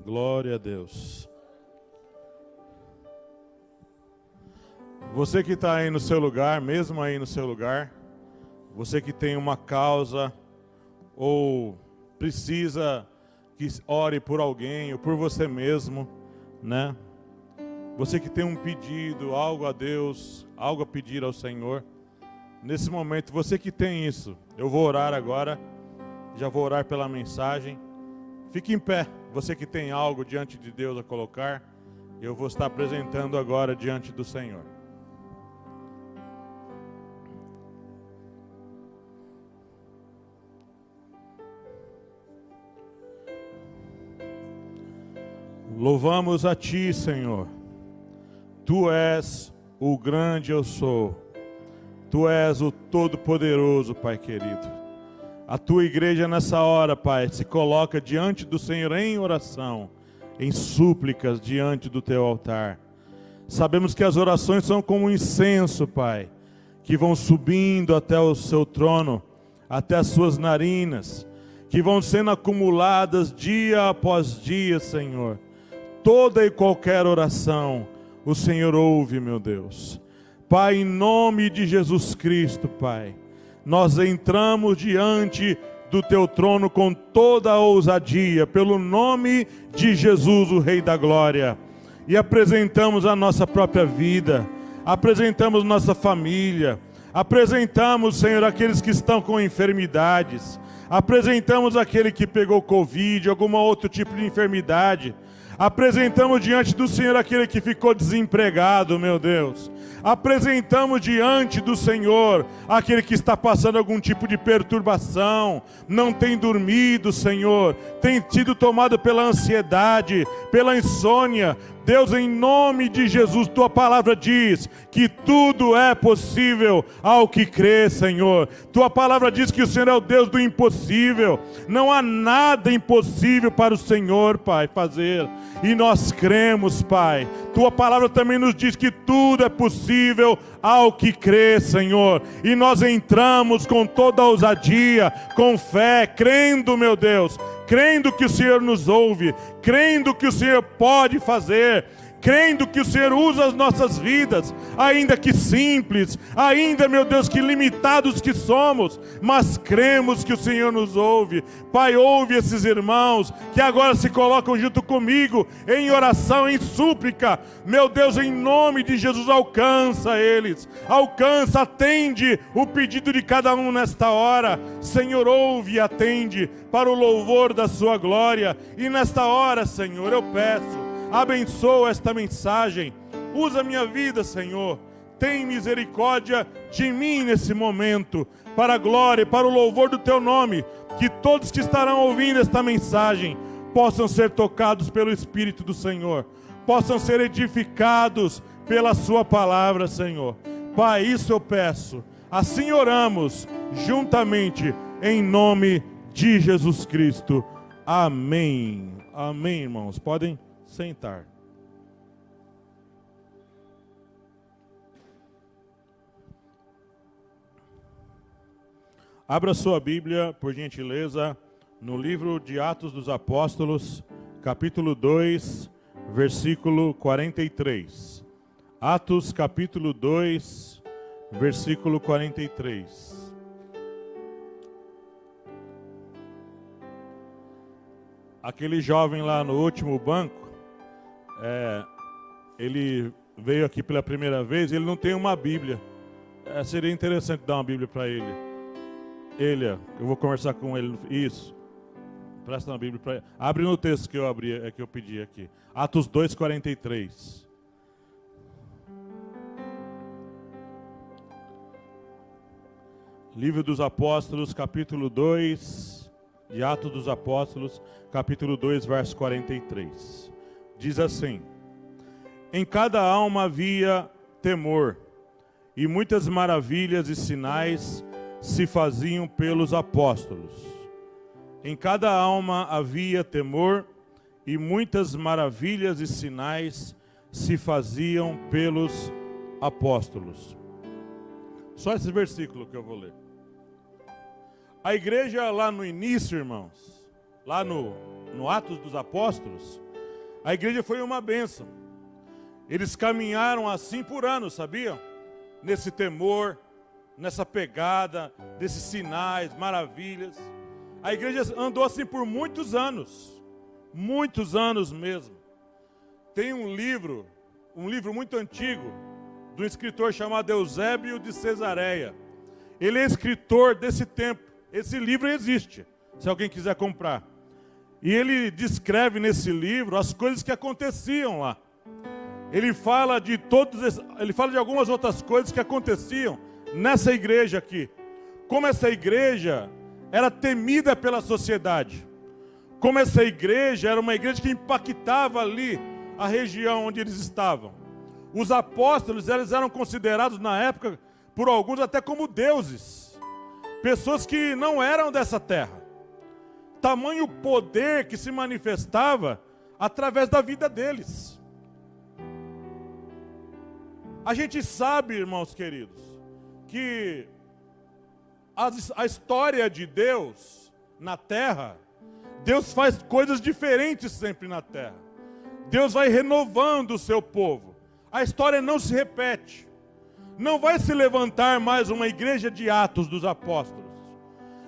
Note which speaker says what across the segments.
Speaker 1: Glória a Deus. Você que está aí no seu lugar, mesmo aí no seu lugar, você que tem uma causa ou precisa que ore por alguém ou por você mesmo, né? Você que tem um pedido, algo a Deus, algo a pedir ao Senhor. Nesse momento, você que tem isso, eu vou orar agora, já vou orar pela mensagem. Fique em pé, você que tem algo diante de Deus a colocar, eu vou estar apresentando agora diante do Senhor. Louvamos a Ti, Senhor. Tu és o grande eu sou. Tu és o Todo-Poderoso, Pai querido. A Tua igreja nessa hora, Pai, se coloca diante do Senhor em oração, em súplicas diante do Teu altar. Sabemos que as orações são como um incenso, Pai, que vão subindo até o Seu trono, até as Suas narinas, que vão sendo acumuladas dia após dia, Senhor. Toda e qualquer oração, o Senhor ouve, meu Deus. Pai, em nome de Jesus Cristo, Pai, nós entramos diante do Teu trono com toda a ousadia, pelo nome de Jesus, o Rei da Glória, e apresentamos a nossa própria vida, apresentamos nossa família, apresentamos, Senhor, aqueles que estão com enfermidades, apresentamos aquele que pegou Covid, algum outro tipo de enfermidade. Apresentamos diante do Senhor aquele que ficou desempregado, meu Deus. Apresentamos diante do Senhor aquele que está passando algum tipo de perturbação, não tem dormido, Senhor, tem sido tomado pela ansiedade, pela insônia. Deus, em nome de Jesus, Tua palavra diz que tudo é possível ao que crê, Senhor. Tua palavra diz que o Senhor é o Deus do impossível. Não há nada impossível para o Senhor, Pai, fazer. E nós cremos, Pai. Tua palavra também nos diz que tudo é possível ao que crê, Senhor. E nós entramos com toda a ousadia, com fé, crendo, meu Deus, crendo que o Senhor nos ouve, crendo que o Senhor pode fazer, crendo que o Senhor usa as nossas vidas, ainda que simples, ainda, meu Deus, que limitados que somos, mas cremos que o Senhor nos ouve. Pai, ouve esses irmãos que agora se colocam junto comigo em oração, em súplica. Meu Deus, em nome de Jesus, alcança eles, alcança, atende o pedido de cada um nesta hora. Senhor, ouve e atende para o louvor da sua glória. E nesta hora, Senhor, eu peço, abençoa esta mensagem, usa a minha vida, Senhor, tem misericórdia de mim nesse momento, para a glória e para o louvor do Teu nome, que todos que estarão ouvindo esta mensagem possam ser tocados pelo Espírito do Senhor, possam ser edificados pela Sua palavra, Senhor. Pai, isso eu peço, assim oramos juntamente em nome de Jesus Cristo. Amém. Amém, irmãos, podem sentar. Abra sua Bíblia, por gentileza, no livro de Atos dos Apóstolos, capítulo 2, versículo 43. Atos, capítulo 2, versículo 43. Aquele jovem lá no último banco, ele veio aqui pela primeira vez, ele não tem uma Bíblia. Seria interessante dar uma Bíblia para ele. Eu vou conversar com ele. Isso. Presta uma Bíblia para ele. Abre no texto que eu pedi aqui. Atos 2:43. Livro dos Apóstolos, capítulo 2, de Atos dos Apóstolos, capítulo 2, verso 43. Diz assim: em cada alma havia temor, e muitas maravilhas e sinais se faziam pelos apóstolos. Em cada alma havia temor, e muitas maravilhas e sinais se faziam pelos apóstolos. Só esse versículo que eu vou ler. A igreja lá no início, irmãos, lá no Atos dos Apóstolos, A igreja foi uma bênção. Eles caminharam assim por anos, sabiam? Nesse temor, nessa pegada, desses sinais, maravilhas. A igreja andou assim por muitos anos mesmo. Tem um livro muito antigo, de um escritor chamado Eusébio de Cesareia. Ele é escritor desse tempo. Esse livro existe, se alguém quiser comprar. E ele descreve nesse livro as coisas que aconteciam lá. Ele fala de algumas outras coisas que aconteciam nessa igreja aqui. Como essa igreja era temida pela sociedade. Como essa igreja era uma igreja que impactava ali a região onde eles estavam. Os apóstolos, eles eram considerados na época, por alguns até como deuses. Pessoas que não eram dessa terra. Tamanho poder que se manifestava através da vida deles. A gente sabe, irmãos queridos, que a história de Deus na terra, Deus faz coisas diferentes sempre na terra. Deus vai renovando o seu povo. A história não se repete. Não vai se levantar mais uma igreja de Atos dos Apóstolos.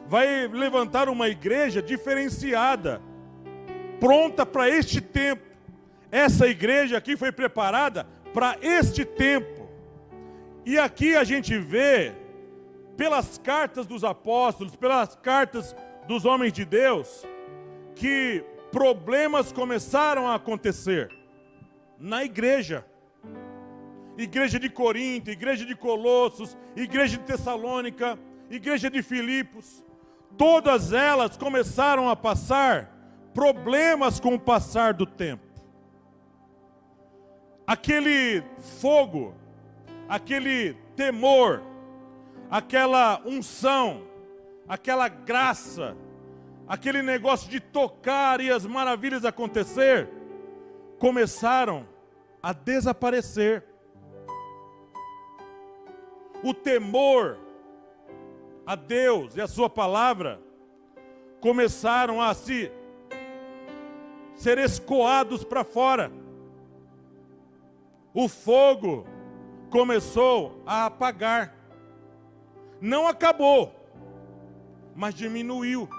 Speaker 1: Vai levantar uma igreja diferenciada, pronta para este tempo. Essa igreja aqui foi preparada para este tempo. E aqui a gente vê, pelas cartas dos apóstolos, pelas cartas dos homens de Deus, que problemas começaram a acontecer na igreja. Igreja de Corinto, igreja de Colossos, igreja de Tessalônica, igreja de Filipos. Todas elas começaram a passar problemas com o passar do tempo. Aquele fogo, aquele temor, aquela unção, aquela graça, aquele negócio de tocar e as maravilhas acontecer, começaram a desaparecer. O temor a Deus e a sua palavra começaram a ser escoados para fora. O fogo começou a apagar. Não acabou, mas diminuiu.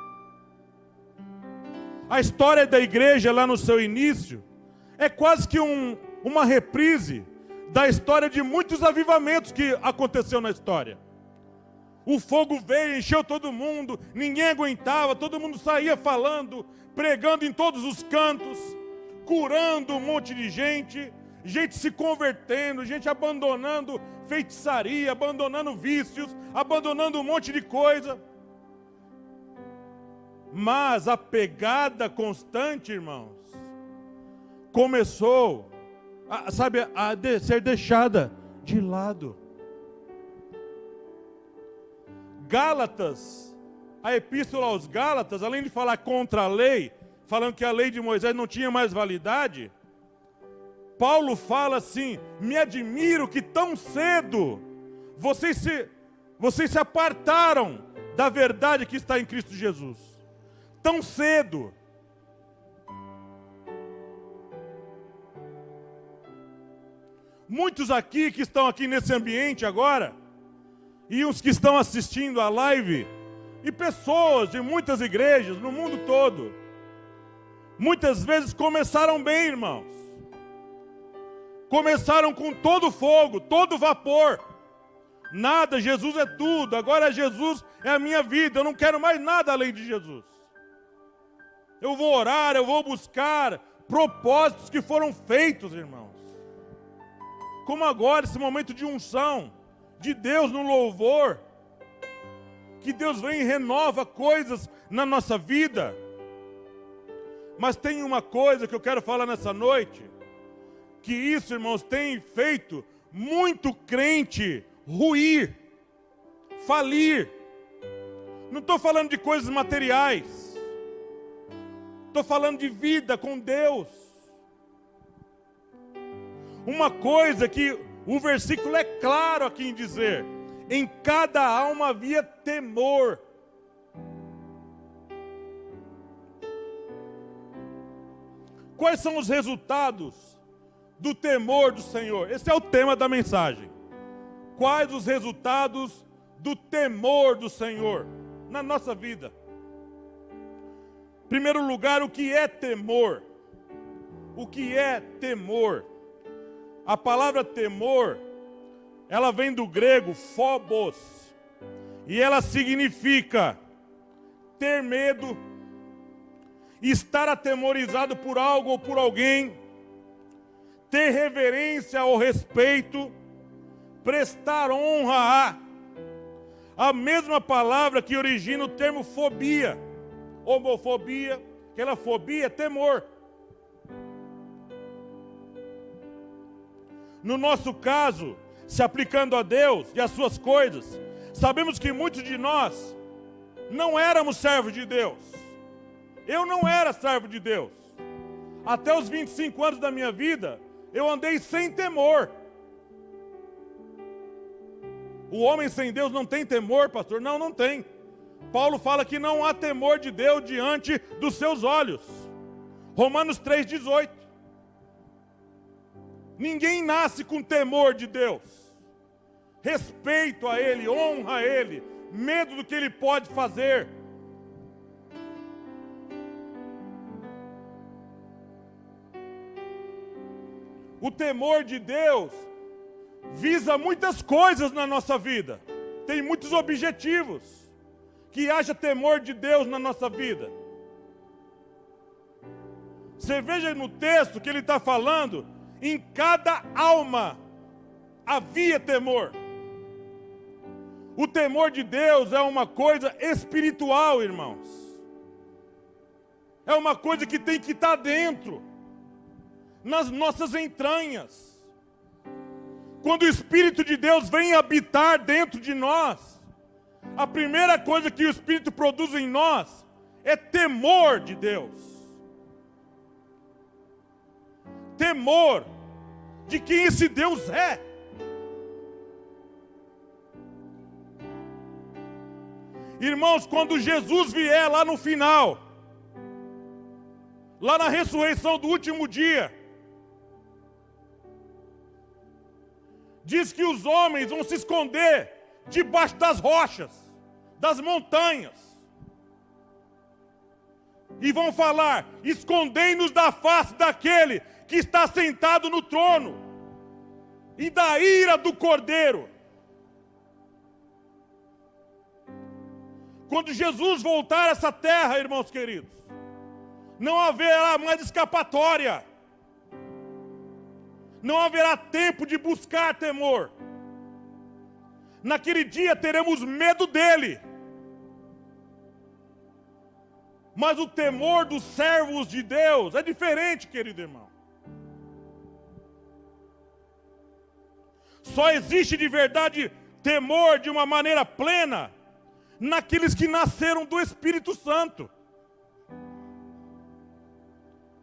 Speaker 1: A história da igreja lá no seu início é quase que uma reprise da história de muitos avivamentos que aconteceu na história. O fogo veio, encheu todo mundo, ninguém aguentava, todo mundo saía falando, pregando em todos os cantos, curando um monte de gente, gente se convertendo, gente abandonando feitiçaria, abandonando vícios, abandonando um monte de coisa. Mas a pegada constante, irmãos, começou a ser deixada de lado. Gálatas, a epístola aos Gálatas, além de falar contra a lei, falando que a lei de Moisés não tinha mais validade, Paulo fala assim: me admiro que tão cedo vocês se apartaram da verdade que está em Cristo Jesus. Tão cedo. Muitos aqui que estão aqui nesse ambiente agora, e os que estão assistindo a live, e pessoas de muitas igrejas no mundo todo, muitas vezes começaram bem, irmãos. Começaram com todo fogo, todo vapor. Nada, Jesus é tudo, agora Jesus é a minha vida, eu não quero mais nada além de Jesus. Eu vou orar, eu vou buscar propósitos que foram feitos, irmãos. Como agora, esse momento de unção de Deus no louvor, que Deus vem e renova coisas na nossa vida. Mas tem uma coisa que eu quero falar nessa noite, que isso, irmãos, tem feito muito crente ruir, falir. Não estou falando de coisas materiais, estou falando de vida com Deus. Uma coisa que o versículo é claro aqui em dizer: em cada alma havia temor. Quais são os resultados do temor do Senhor? Esse é o tema da mensagem. Quais os resultados do temor do Senhor na nossa vida? Em primeiro lugar, o que é temor? O que é temor? A palavra temor, ela vem do grego phobos, e ela significa ter medo, estar atemorizado por algo ou por alguém, ter reverência ou respeito, prestar honra a mesma palavra que origina o termo fobia, homofobia, aquela fobia é temor. No nosso caso, se aplicando a Deus e as suas coisas, sabemos que muitos de nós não éramos servos de Deus. Eu não era servo de Deus. Até os 25 anos da minha vida, eu andei sem temor. O homem sem Deus não tem temor, pastor? Não, não tem. Paulo fala que não há temor de Deus diante dos seus olhos. Romanos 3,18. Ninguém nasce com temor de Deus. Respeito a Ele, honra a Ele, medo do que Ele pode fazer. O temor de Deus visa muitas coisas na nossa vida. Tem muitos objetivos. Que haja temor de Deus na nossa vida. Você veja no texto que ele está falando, em cada alma havia temor. O temor de Deus é uma coisa espiritual, irmãos. É uma coisa que tem que estar dentro, nas nossas entranhas. Quando o Espírito de Deus vem habitar dentro de nós, a primeira coisa que o Espírito produz em nós é temor de Deus. Temor de quem esse Deus é. Irmãos, quando Jesus vier lá no final, lá na ressurreição do último dia, diz que os homens vão se esconder debaixo das rochas, das montanhas, e vão falar: escondei-nos da face daquele que está sentado no trono e da ira do Cordeiro. Quando Jesus voltar a essa terra, irmãos queridos, não haverá mais escapatória. Não haverá tempo de buscar temor. Naquele dia teremos medo dele. Mas o temor dos servos de Deus é diferente, querido irmão. Só existe de verdade temor de uma maneira plena naqueles que nasceram do Espírito Santo.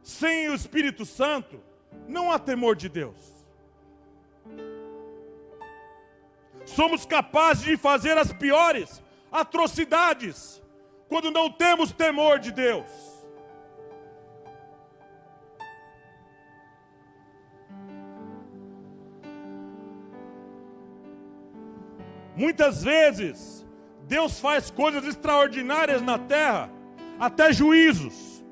Speaker 1: Sem o Espírito Santo, não há temor de Deus. Somos capazes de fazer as piores atrocidades quando não temos temor de Deus. Muitas vezes, Deus faz coisas extraordinárias na terra, até juízos,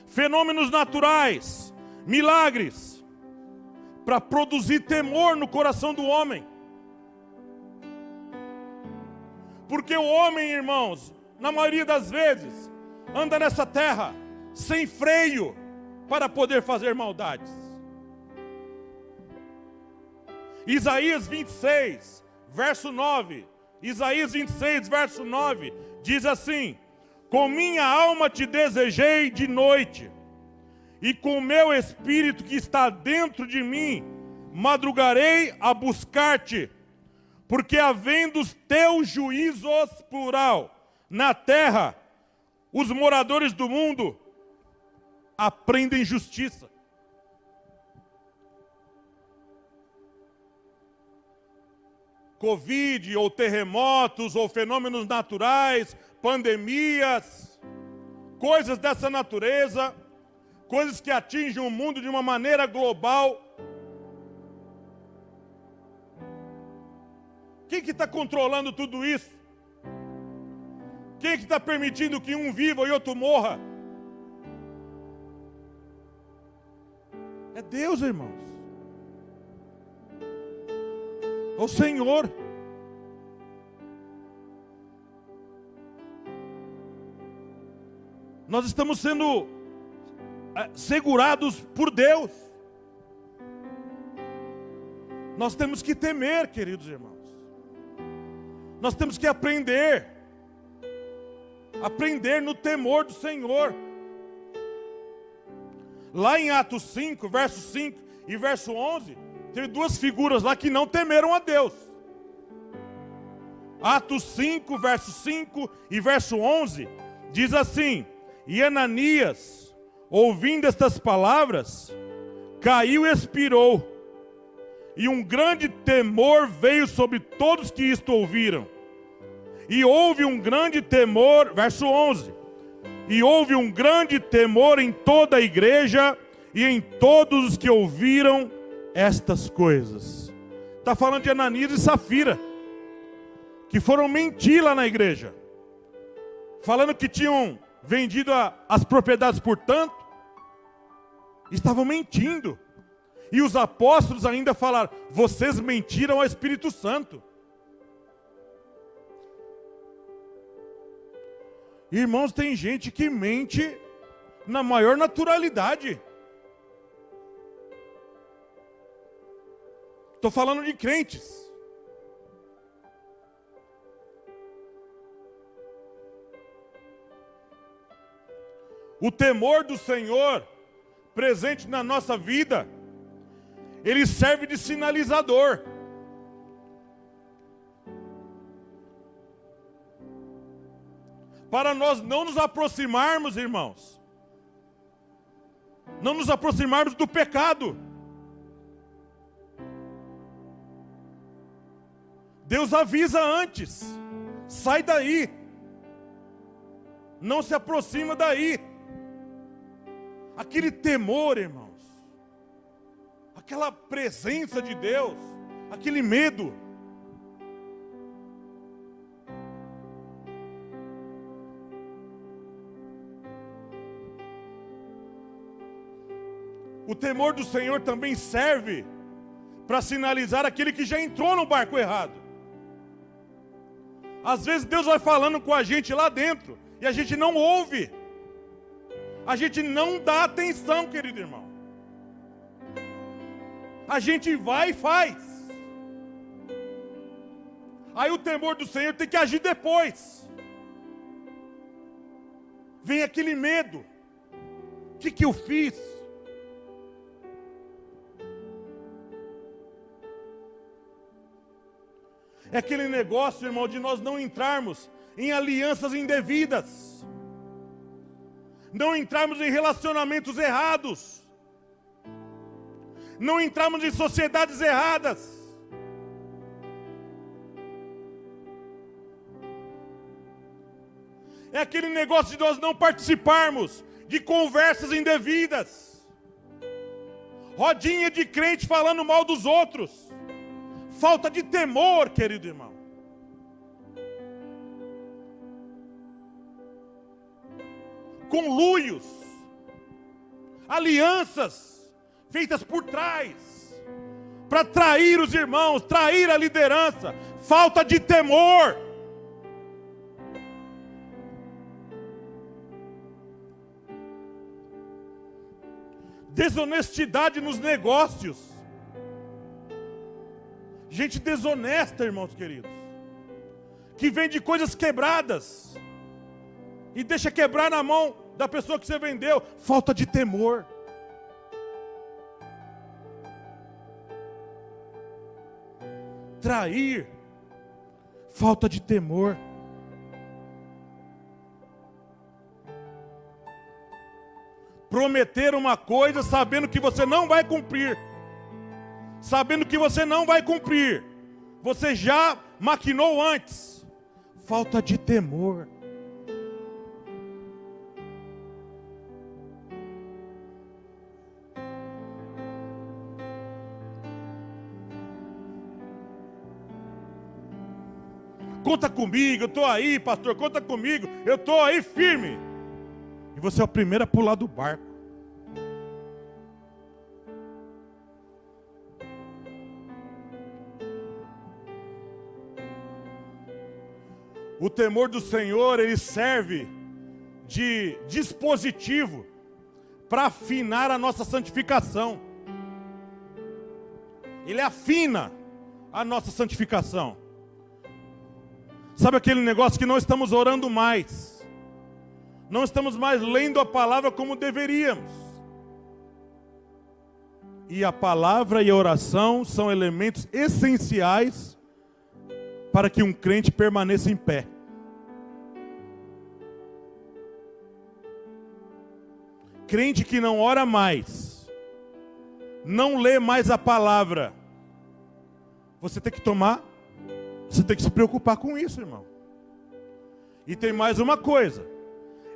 Speaker 1: fenômenos naturais, milagres, para produzir temor no coração do homem. Porque o homem, irmãos, na maioria das vezes, anda nessa terra sem freio para poder fazer maldades. Isaías 26, verso 9. Isaías 26, verso 9, diz assim: com minha alma te desejei de noite, e com o meu espírito que está dentro de mim, madrugarei a buscar-te, porque havendo os teus juízos, plural, na terra, os moradores do mundo aprendem justiça. Covid, ou terremotos, ou fenômenos naturais, pandemias, coisas dessa natureza, coisas que atingem o mundo de uma maneira global. Quem que está controlando tudo isso? Quem que está permitindo que um viva e outro morra? É Deus, irmãos. É o Senhor. Nós estamos sendo segurados por Deus. Nós temos que temer, queridos irmãos. Nós temos que aprender no temor do Senhor. Lá em Atos 5, verso 5 e verso 11, teve duas figuras lá que não temeram a Deus. Atos 5, verso 5 e verso 11, diz assim: e Ananias, ouvindo estas palavras, caiu e expirou, e um grande temor veio sobre todos que isto ouviram. E houve um grande temor, verso 11, e houve um grande temor em toda a igreja e em todos os que ouviram estas coisas. Está falando de Ananias e Safira, que foram mentir lá na igreja, falando que tinham vendido as propriedades por tanto, estavam mentindo. E os apóstolos ainda falaram: vocês mentiram ao Espírito Santo. Irmãos, tem gente que mente na maior naturalidade. Estou falando de crentes. O temor do Senhor presente na nossa vida, ele serve de sinalizador. Para nós não nos aproximarmos, irmãos, não nos aproximarmos do pecado. Deus avisa antes: sai daí, não se aproxima daí. Aquele temor, irmãos, aquela presença de Deus, aquele medo. O temor do Senhor também serve para sinalizar aquele que já entrou no barco errado. Às vezes Deus vai falando com a gente lá dentro e a gente não ouve. A gente não dá atenção, querido irmão. A gente vai e faz. Aí o temor do Senhor tem que agir depois. Vem aquele medo. O que eu fiz? É aquele negócio, irmão, de nós não entrarmos em alianças indevidas, não entrarmos em relacionamentos errados, não entrarmos em sociedades erradas. É aquele negócio de nós não participarmos de conversas indevidas, rodinha de crente falando mal dos outros. Falta de temor, querido irmão. Conluios, alianças feitas por trás, para trair os irmãos, trair a liderança. Falta de temor. Desonestidade nos negócios. Gente desonesta, irmãos queridos, que vende coisas quebradas e deixa quebrar na mão da pessoa que você vendeu. Falta de temor. Trair, falta de temor. Prometer uma coisa sabendo que você não vai cumprir. Sabendo que você não vai cumprir. Você já maquinou antes. Falta de temor. conta comigo, eu estou aí, pastor, conta comigo, eu estou aí firme. E você é o primeiro a pular do barco. O temor do Senhor, ele serve de dispositivo para afinar a nossa santificação. Ele afina a nossa santificação. Sabe aquele negócio que não estamos orando mais? Não estamos mais lendo a palavra como deveríamos. E a palavra e a oração são elementos essenciais para que um crente permaneça em pé. Crente que não ora mais, não lê mais a palavra, você tem que se preocupar com isso, irmão. E tem mais uma coisa,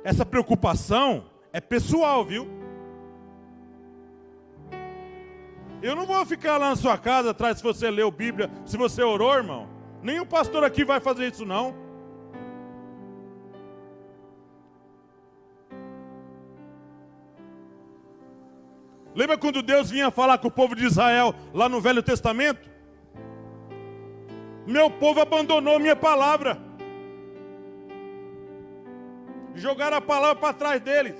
Speaker 1: essa preocupação é pessoal, viu? Eu não vou ficar lá na sua casa atrás se você leu Bíblia, se você orou, irmão. Nenhum pastor aqui vai fazer isso, não. Lembra quando Deus vinha falar com o povo de Israel lá no Velho Testamento? Meu povo abandonou minha palavra. Jogaram a palavra para trás deles.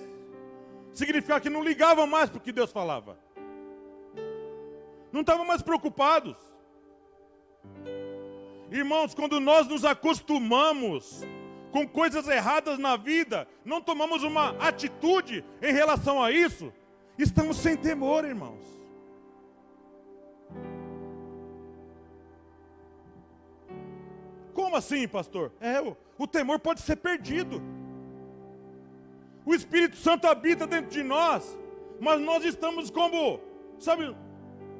Speaker 1: Significa que não ligavam mais para o que Deus falava. Não estavam mais preocupados. Irmãos, quando nós nos acostumamos com coisas erradas na vida, não tomamos uma atitude em relação a isso, estamos sem temor, irmãos. Como assim, pastor? O temor pode ser perdido. O Espírito Santo habita dentro de nós, mas nós estamos como, sabe,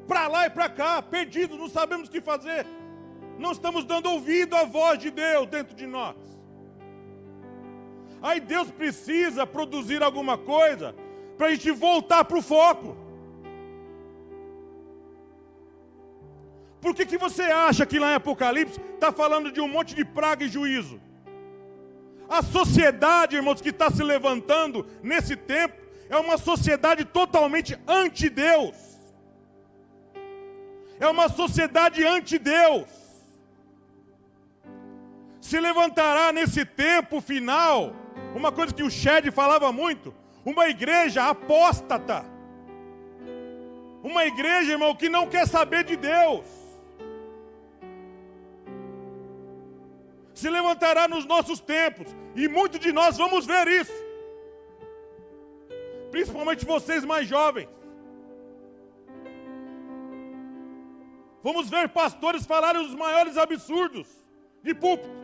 Speaker 1: para lá e para cá, perdidos, não sabemos o que fazer. Não estamos dando ouvido à voz de Deus dentro de nós. Aí Deus precisa produzir alguma coisa para a gente voltar para o foco. Por que você acha que lá em Apocalipse está falando de um monte de praga e juízo? A sociedade, irmãos, que está se levantando nesse tempo, é uma sociedade totalmente anti-Deus. É uma sociedade anti-Deus. Se levantará nesse tempo final, uma coisa que o Shed falava muito, uma igreja apóstata. Uma igreja, irmão, que não quer saber de Deus. Se levantará nos nossos tempos, e muitos de nós vamos ver isso. Principalmente vocês mais jovens. Vamos ver pastores falarem os maiores absurdos de púlpito.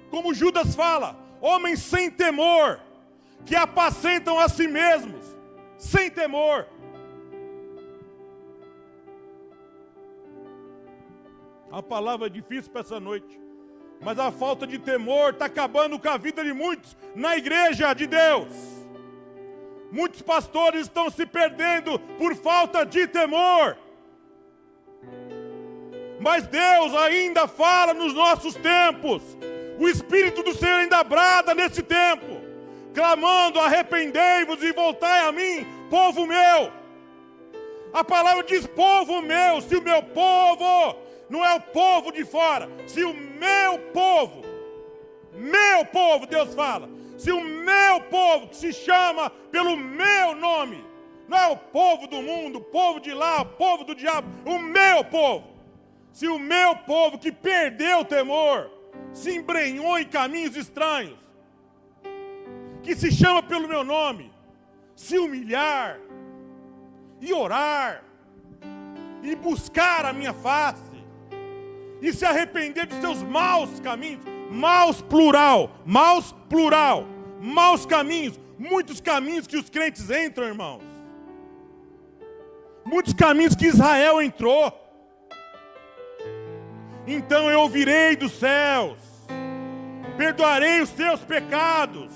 Speaker 1: Como Judas fala, homens sem temor, que apacentam a si mesmos, sem temor. A palavra é difícil para essa noite, mas a falta de temor está acabando com a vida de muitos na igreja de Deus. Muitos pastores estão se perdendo por falta de temor. Mas Deus ainda fala nos nossos tempos. O Espírito do Senhor ainda brada nesse tempo, clamando: arrependei-vos e voltai a mim, povo meu. A palavra diz: povo meu. Se o meu povo, não é o povo de fora, se o meu povo, Deus fala, se o meu povo, que se chama pelo meu nome, não é o povo do mundo, o povo de lá, o povo do diabo, o meu povo, se o meu povo que perdeu o temor, se embrenhou em caminhos estranhos, que se chama pelo meu nome, se humilhar, e orar, e buscar a minha face, e se arrepender dos seus maus caminhos, maus plural, maus caminhos, muitos caminhos que os crentes entram, irmãos, muitos caminhos que Israel entrou. Então eu ouvirei dos céus, perdoarei os seus pecados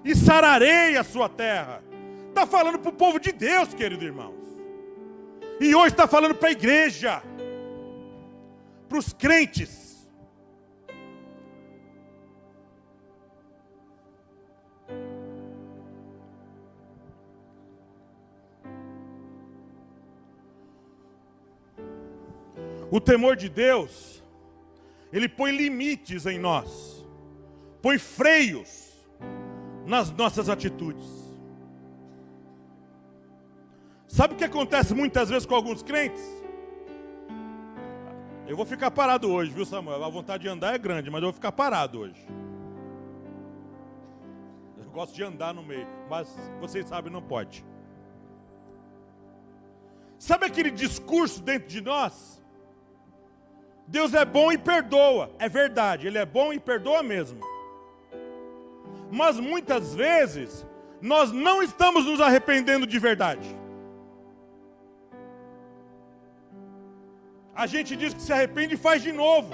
Speaker 1: e sararei a sua terra. Está falando para o povo de Deus, querido irmãos. E hoje está falando para a igreja. para os crentes. O temor de Deus, ele põe limites em nós, põe freios nas nossas atitudes. Sabe o que acontece muitas vezes com alguns crentes? Eu vou ficar parado hoje, viu, Samuel? A vontade de andar é grande, mas eu vou ficar parado hoje. Eu gosto de andar no meio, mas vocês sabem, não pode. Sabe aquele discurso dentro de nós? Deus é bom e perdoa. É verdade, Ele é bom e perdoa mesmo. Mas muitas vezes, nós não estamos nos arrependendo de verdade. A gente diz que se arrepende e faz de novo.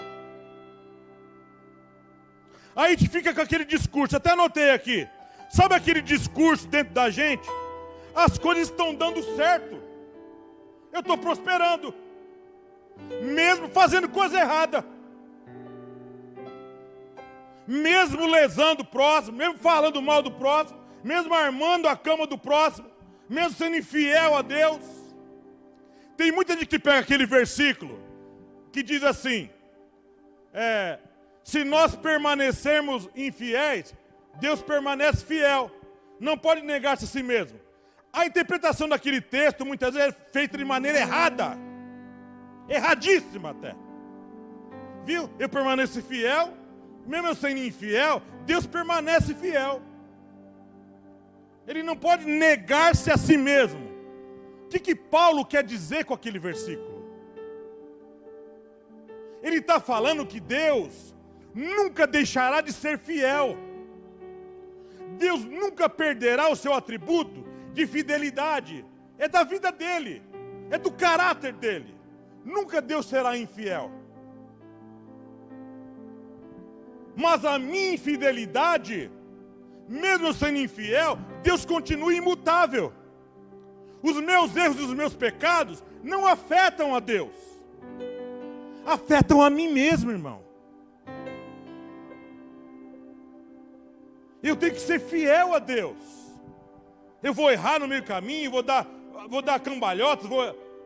Speaker 1: Aí a gente fica com aquele discurso, até anotei aqui. Sabe aquele discurso dentro da gente? As coisas estão dando certo. Eu estou prosperando. Mesmo fazendo coisa errada. Mesmo lesando o próximo, mesmo falando mal do próximo, mesmo armando a cama do próximo, mesmo sendo infiel a Deus. Tem muita gente que pega aquele versículo que diz assim, se nós permanecermos infiéis, Deus permanece fiel, não pode negar-se a si mesmo. A interpretação daquele texto muitas vezes é feita de maneira errada, erradíssima até. Viu? Eu permaneço fiel, mesmo eu sendo infiel, Deus permanece fiel. Ele não pode negar-se a si mesmo. O que Paulo quer dizer com aquele versículo? Ele está falando que Deus nunca deixará de ser fiel. Deus nunca perderá o seu atributo de fidelidade. É da vida dele, é do caráter dele. Nunca Deus será infiel. Mas a minha infidelidade, mesmo eu sendo infiel, Deus continua imutável. Os meus erros e os meus pecados não afetam a Deus. Afetam a mim mesmo, irmão. Eu tenho que ser fiel a Deus. Eu vou errar no meio do caminho, vou dar cambalhotas,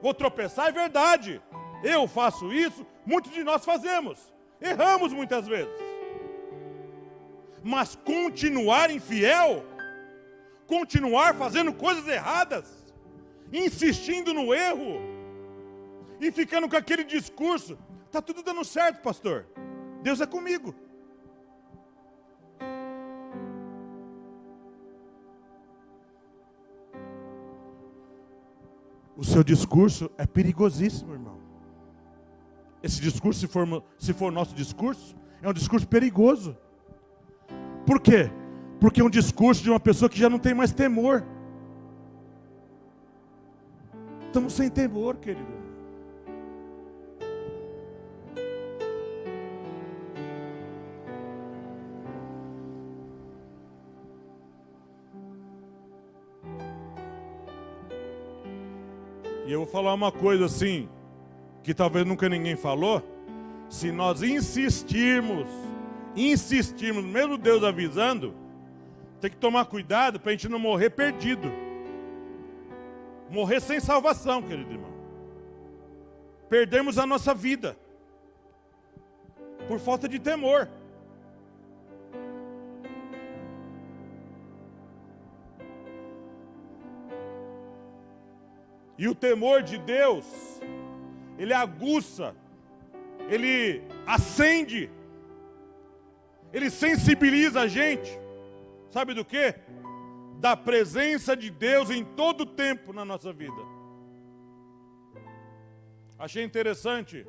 Speaker 1: vou tropeçar, é verdade. Eu faço isso, muitos de nós fazemos. Erramos muitas vezes. Mas continuar infiel, continuar fazendo coisas erradas, insistindo no erro e ficando com aquele discurso, está tudo dando certo, pastor, Deus é comigo. O seu discurso é perigosíssimo, irmão. Esse discurso, se for nosso discurso, é um discurso perigoso. Por quê? Porque é um discurso de uma pessoa que já não tem mais temor. Estamos sem temor, querido. E eu vou falar uma coisa assim, que talvez nunca ninguém falou. Se nós insistirmos, mesmo Deus avisando, tem que tomar cuidado para a gente não morrer perdido. Morrer sem salvação, querido irmão. Perdemos a nossa vida por falta de temor. E o temor de Deus, ele aguça, ele acende, ele sensibiliza a gente. Sabe do quê? Da presença de Deus em todo o tempo na nossa vida. Achei interessante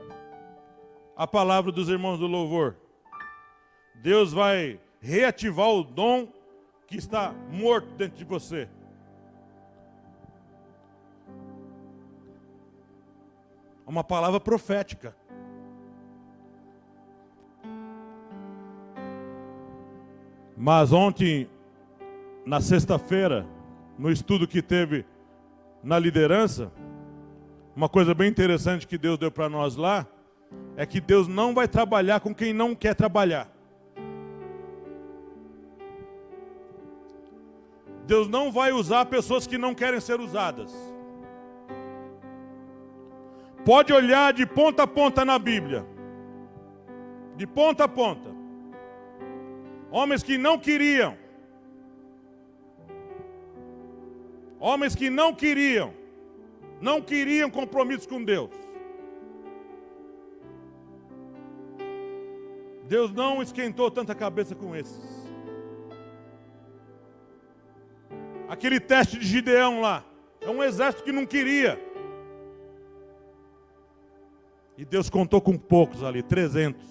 Speaker 1: a palavra dos irmãos do louvor. Deus vai reativar o dom que está morto dentro de você. Uma palavra profética. Mas ontem, na sexta-feira, no estudo que teve na liderança, uma coisa bem interessante que Deus deu para nós lá, é que Deus não vai trabalhar com quem não quer trabalhar. Deus não vai usar pessoas que não querem ser usadas. Pode olhar de ponta a ponta na Bíblia. De ponta a ponta. Homens que não queriam. Homens que não queriam compromisso com Deus. Deus não esquentou tanta cabeça com esses. Aquele teste de Gideão lá, é um exército que não queria. E Deus contou com poucos ali, 300.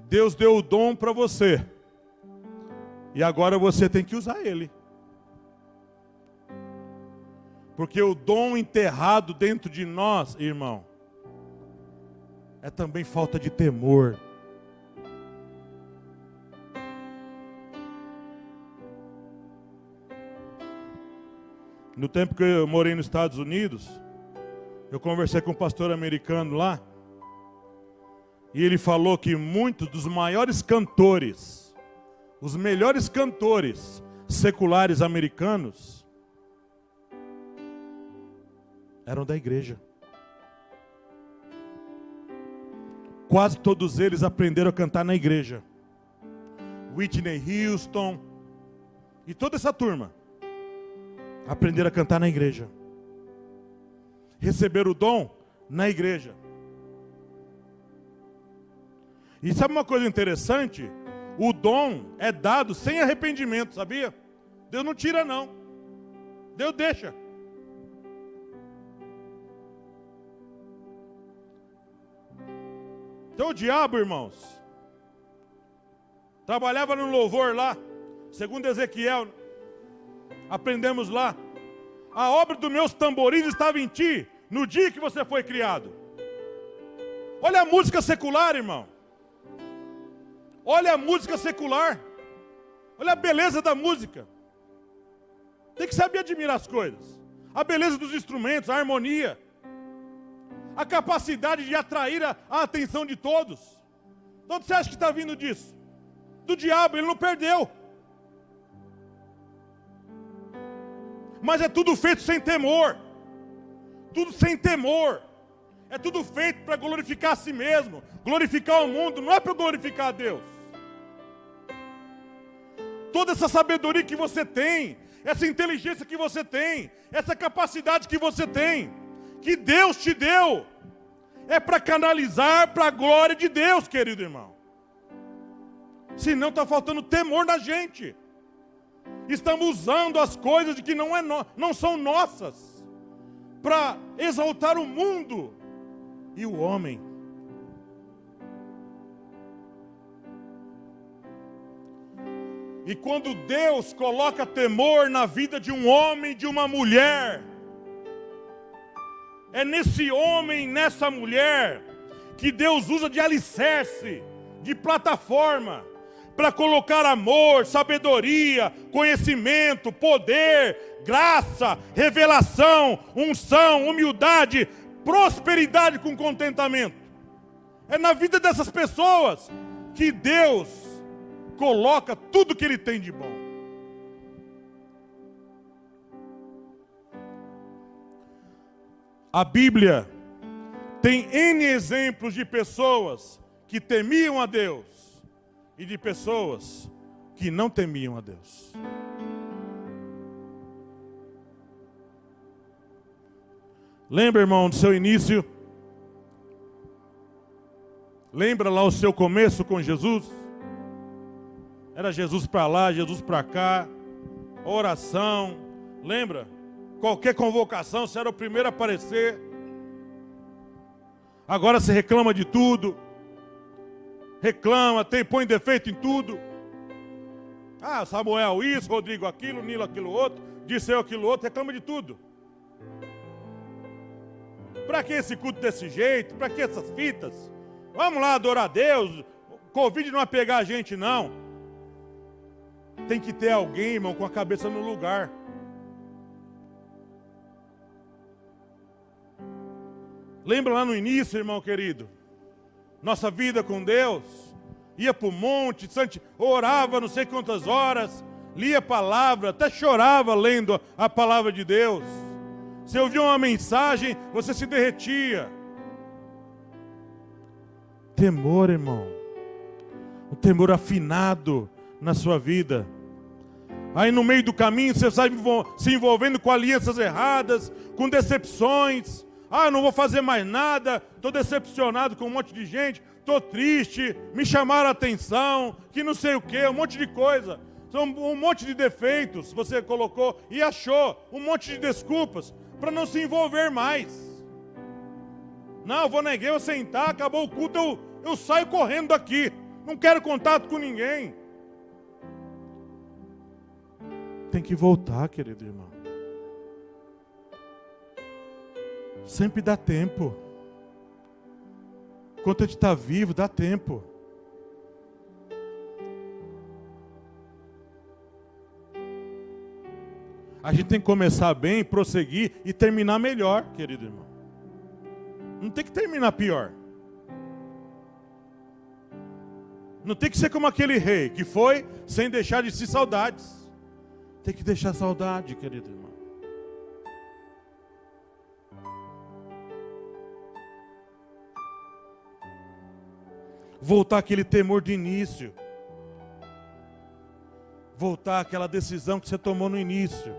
Speaker 1: Deus deu o dom para você. E agora você tem que usar ele. Porque o dom enterrado dentro de nós, irmão, é também falta de temor. No tempo que eu morei nos Estados Unidos, eu conversei com um pastor americano lá, e ele falou que muitos dos maiores cantores, os melhores cantores seculares americanos, eram da igreja. Quase todos eles aprenderam a cantar na igreja. Whitney Houston e toda essa turma aprenderam a cantar na igreja. Receberam o dom na igreja. E sabe uma coisa interessante? O dom é dado sem arrependimento, sabia? Deus não tira não. Deus deixa. Então o diabo, irmãos, trabalhava no louvor lá, segundo Ezequiel, aprendemos lá. A obra dos meus tamborins estava em ti, no dia que você foi criado. Olha a música secular, irmão. Olha a música secular. Olha a beleza da música. Tem que saber admirar as coisas. A beleza dos instrumentos, a harmonia. A capacidade de atrair a atenção de todos. De onde você acha que está vindo disso? Do diabo, ele não perdeu. Mas é tudo feito sem temor. Tudo sem temor. É tudo feito para glorificar a si mesmo. Glorificar o mundo, não é para glorificar a Deus. Toda essa sabedoria que você tem, essa inteligência que você tem, essa capacidade que você tem, que Deus te deu, é para canalizar para a glória de Deus, querido irmão. Senão está faltando temor na gente. Estamos usando as coisas de que não são nossas, para exaltar o mundo e o homem. E quando Deus coloca temor na vida de um homem, de uma mulher, é nesse homem, nessa mulher, que Deus usa de alicerce, de plataforma, para colocar amor, sabedoria, conhecimento, poder, graça, revelação, unção, humildade, prosperidade com contentamento. É na vida dessas pessoas que Deus coloca tudo que Ele tem de bom. A Bíblia tem N exemplos de pessoas que temiam a Deus e de pessoas que não temiam a Deus. Lembra, irmão, do seu início? Lembra lá o seu começo com Jesus? Era Jesus para lá, Jesus para cá, oração, lembra? Qualquer convocação, você era o primeiro a aparecer. Agora você reclama de tudo. Reclama, põe defeito em tudo. Ah, Samuel isso, Rodrigo aquilo, Nilo aquilo outro, Disseu aquilo outro, reclama de tudo. Para que esse culto desse jeito? Para que essas fitas? Vamos lá adorar a Deus. Covid não vai pegar a gente não. Tem que ter alguém, irmão, com a cabeça no lugar. Lembra lá no início, irmão querido? Nossa vida com Deus. Ia para o monte, orava não sei quantas horas, lia a palavra, até chorava lendo a palavra de Deus. Você ouvia uma mensagem, você se derretia. Temor, irmão. Um temor afinado na sua vida. Aí no meio do caminho você sai se envolvendo com alianças erradas, com decepções. Eu não vou fazer mais nada, estou decepcionado com um monte de gente, estou triste, me chamaram a atenção, que não sei o que, um monte de coisa. São um monte de defeitos você colocou e achou, um monte de desculpas para não se envolver mais. Não, eu vou na igreja, vou sentar, acabou o culto, eu saio correndo daqui. Não quero contato com ninguém. Tem que voltar, querido irmão. Sempre dá tempo. Enquanto a gente está vivo, dá tempo. A gente tem que começar bem, prosseguir e terminar melhor, querido irmão. Não tem que terminar pior. Não tem que ser como aquele rei que foi sem deixar de si saudades. Tem que deixar saudade, querido irmão. Voltar aquele temor de início. Voltar aquela decisão que você tomou no início.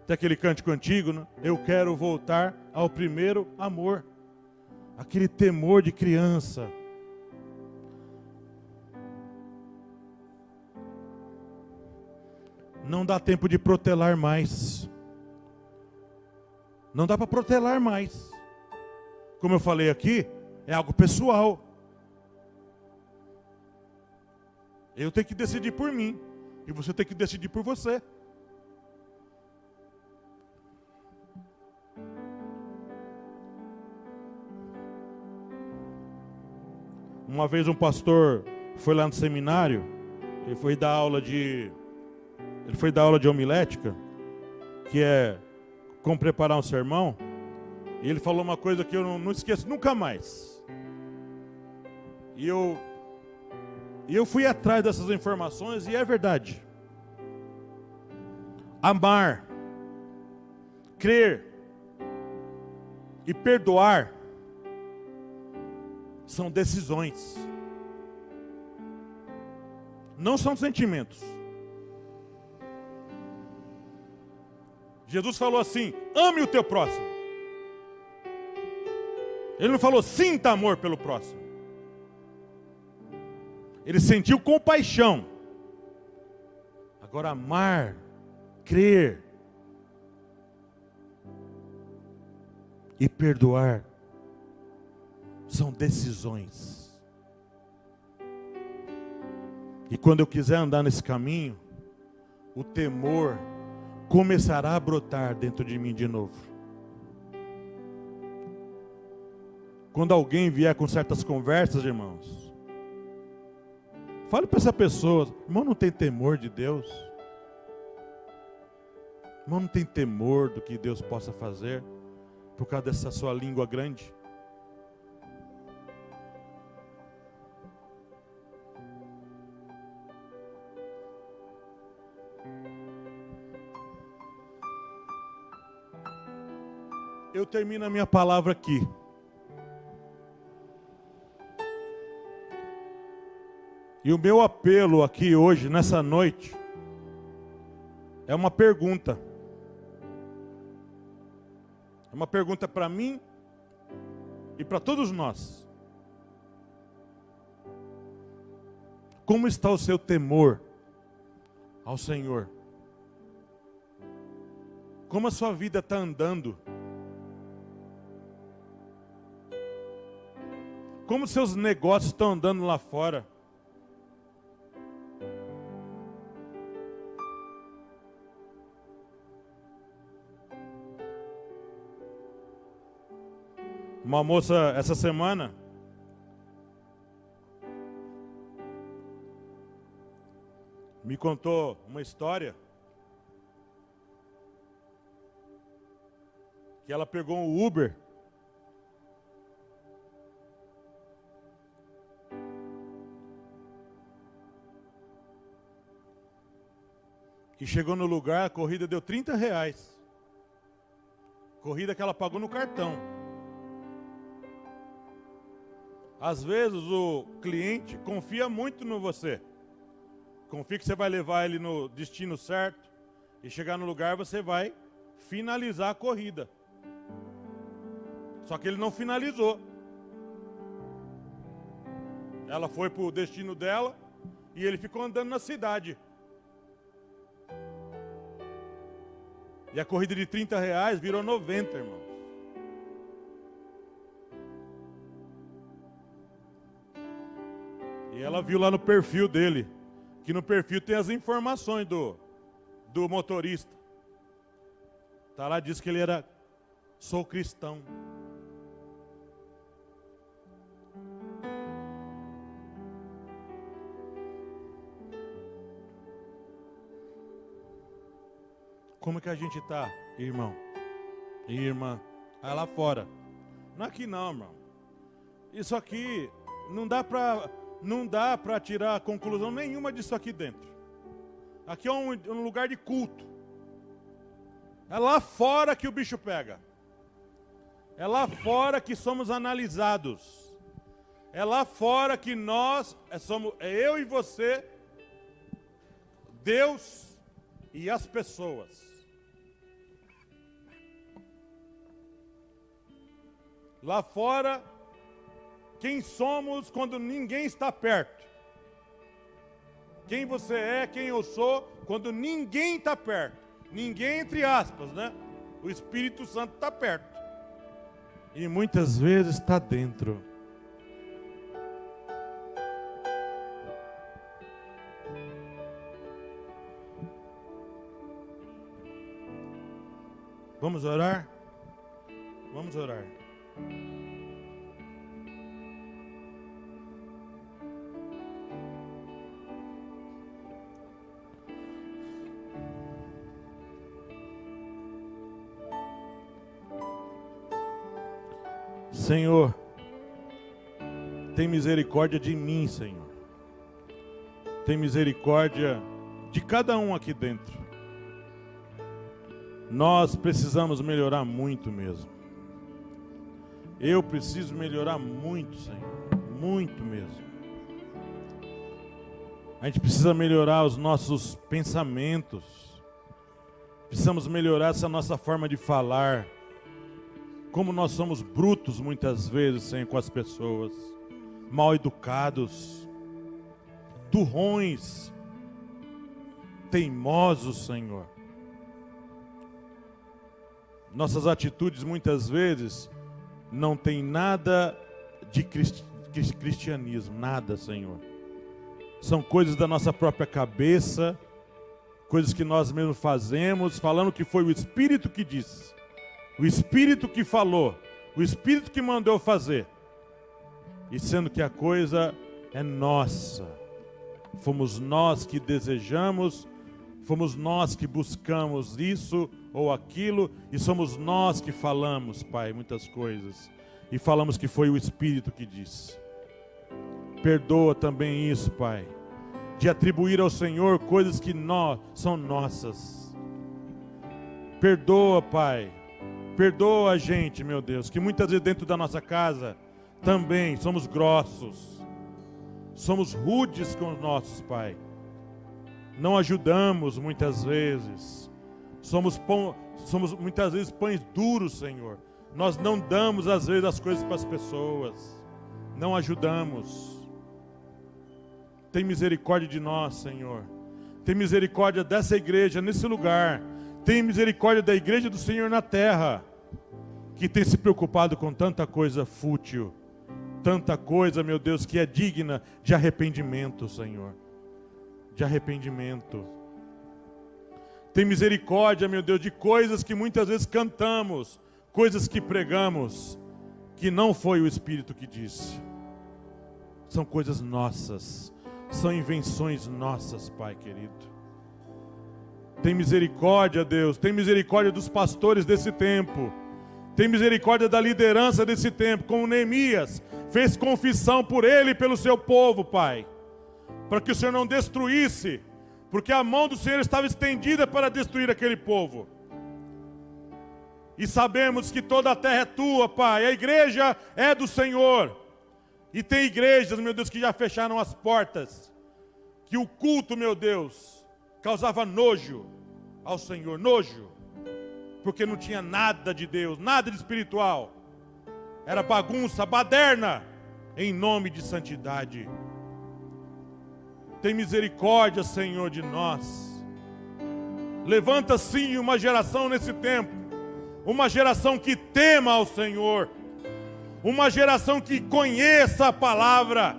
Speaker 1: Tem aquele cântico antigo, né? Eu quero voltar ao primeiro amor. Aquele temor de criança. Não dá tempo de protelar mais. Não dá para protelar mais. Como eu falei aqui, é algo pessoal. Eu tenho que decidir por mim. E você tem que decidir por você. Uma vez um pastor foi lá no seminário. Ele foi dar aula de homilética, que é como preparar um sermão. E ele falou uma coisa que eu não esqueço nunca mais. E eu fui atrás dessas informações e é verdade. Amar, crer e perdoar são decisões. Não são sentimentos. Jesus falou assim: ame o teu próximo. Ele não falou sinta amor pelo próximo. Ele sentiu compaixão. Agora amar, crer e perdoar são decisões. E quando eu quiser andar nesse caminho, o temor começará a brotar dentro de mim de novo. Quando alguém vier com certas conversas, irmãos, fale para essa pessoa: irmão, não tem temor de Deus? Irmão, não tem temor do que Deus possa fazer por causa dessa sua língua grande? Eu termino a minha palavra aqui. E o meu apelo aqui hoje, nessa noite, é uma pergunta. É uma pergunta para mim e para todos nós. Como está o seu temor ao Senhor? Como a sua vida está andando? Como seus negócios estão andando lá fora? Uma moça essa semana me contou uma história que ela pegou um Uber. E chegou no lugar, a corrida deu R$30. Corrida que ela pagou no cartão. Às vezes o cliente confia muito no você. Confia que você vai levar ele no destino certo. E chegar no lugar você vai finalizar a corrida. Só que ele não finalizou. Ela foi para o destino dela e ele ficou andando na cidade. E a corrida de R$30 virou 90, irmãos. E ela viu lá no perfil dele, que no perfil tem as informações do motorista. Tá lá, diz que ele era, sou cristão. Como que a gente está, irmão e irmã? Ah, lá fora. Não aqui não, irmão. Isso aqui não dá para tirar conclusão nenhuma disso aqui dentro. Aqui é um lugar de culto. É lá fora que o bicho pega. É lá fora que somos analisados. É lá fora que nós é eu e você, Deus e as pessoas. Lá fora, quem somos quando ninguém está perto. Quem você é, quem eu sou, quando ninguém está perto. Ninguém entre aspas, né? O Espírito Santo está perto. E muitas vezes está dentro. Vamos orar? Vamos orar. Senhor, tem misericórdia de mim, Senhor. Tem misericórdia de cada um aqui dentro. Nós precisamos melhorar muito mesmo. Eu preciso melhorar muito, Senhor. Muito mesmo. A gente precisa melhorar os nossos pensamentos. Precisamos melhorar essa nossa forma de falar. Como nós somos brutos muitas vezes, Senhor, com as pessoas. Mal educados. Turrões. Teimosos, Senhor. Nossas atitudes muitas vezes não tem nada de cristianismo, nada, Senhor. São coisas da nossa própria cabeça, coisas que nós mesmos fazemos, falando que foi o Espírito que disse, o Espírito que falou, o Espírito que mandou fazer, e sendo que a coisa é nossa. Fomos nós que desejamos, fomos nós que buscamos isso ou aquilo, e somos nós que falamos, Pai, muitas coisas, e falamos que foi o Espírito que disse. Perdoa também isso, Pai, de atribuir ao Senhor coisas que são nossas. Perdoa, Pai, perdoa a gente, meu Deus, que muitas vezes dentro da nossa casa também somos grossos, somos rudes com os nossos, Pai. Não ajudamos muitas vezes. Somos muitas vezes pães duros, Senhor. Nós não damos às vezes as coisas para as pessoas. Não ajudamos. Tem misericórdia de nós, Senhor. Tem misericórdia dessa igreja, nesse lugar. Tem misericórdia da igreja do Senhor na terra, que tem se preocupado com tanta coisa fútil. Tanta coisa, meu Deus, que é digna de arrependimento, Senhor. De arrependimento. Tem misericórdia, meu Deus, de coisas que muitas vezes cantamos, coisas que pregamos, que não foi o Espírito que disse. São coisas nossas, são invenções nossas, Pai querido. Tem misericórdia, Deus, tem misericórdia dos pastores desse tempo, Tem misericórdia da liderança desse tempo, como Neemias fez confissão por ele e pelo seu povo, Pai, para que o Senhor não destruísse, porque a mão do Senhor estava estendida para destruir aquele povo. E sabemos que toda a terra é tua, Pai, a igreja é do Senhor. E tem igrejas, meu Deus, que já fecharam as portas, que o culto, meu Deus, causava nojo ao Senhor, nojo, porque não tinha nada de Deus, nada de espiritual. Era bagunça, baderna, em nome de santidade. Tem misericórdia, Senhor, de nós. Levanta sim uma geração nesse tempo, uma geração que tema ao Senhor, uma geração que conheça a palavra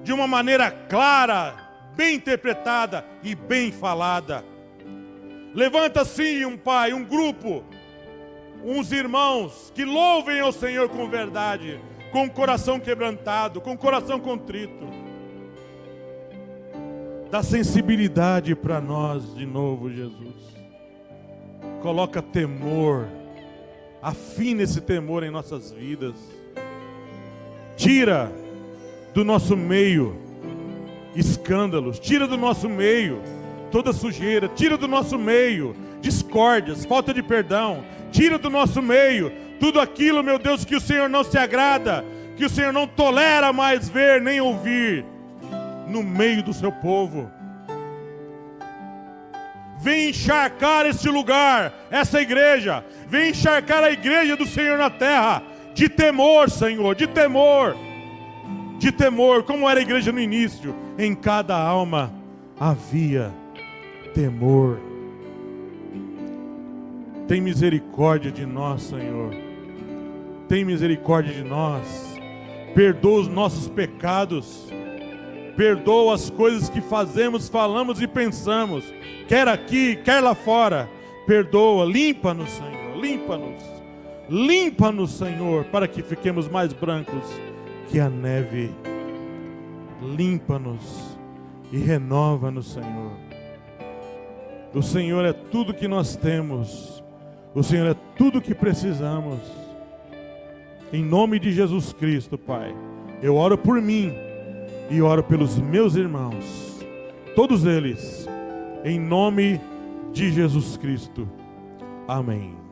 Speaker 1: de uma maneira clara, bem interpretada e bem falada. Levanta sim um pai, um grupo, uns irmãos que louvem ao Senhor com verdade, com o coração quebrantado, com o coração contrito. Dá sensibilidade para nós de novo, Jesus. Coloca temor, afina esse temor em nossas vidas. Tira do nosso meio escândalos, tira do nosso meio toda sujeira, tira do nosso meio discórdias, falta de perdão, tira do nosso meio tudo aquilo, meu Deus, que o Senhor não se agrada, que o Senhor não tolera mais ver nem ouvir no meio do seu povo. Vem encharcar este lugar, essa igreja, vem encharcar a igreja do Senhor na terra, de temor, Senhor, de temor, como era a igreja no início. Em cada alma havia temor. Tem misericórdia de nós, Senhor, tem misericórdia de nós. Perdoa os nossos pecados, perdoa as coisas que fazemos, falamos e pensamos, quer aqui, quer lá fora. Perdoa, limpa-nos, Senhor, limpa-nos, Senhor, para que fiquemos mais brancos que a neve. Limpa-nos e renova-nos, Senhor. O Senhor é tudo que nós temos, o Senhor é tudo que precisamos. Em nome de Jesus Cristo, Pai, eu oro por mim e oro pelos meus irmãos, todos eles, em nome de Jesus Cristo. Amém.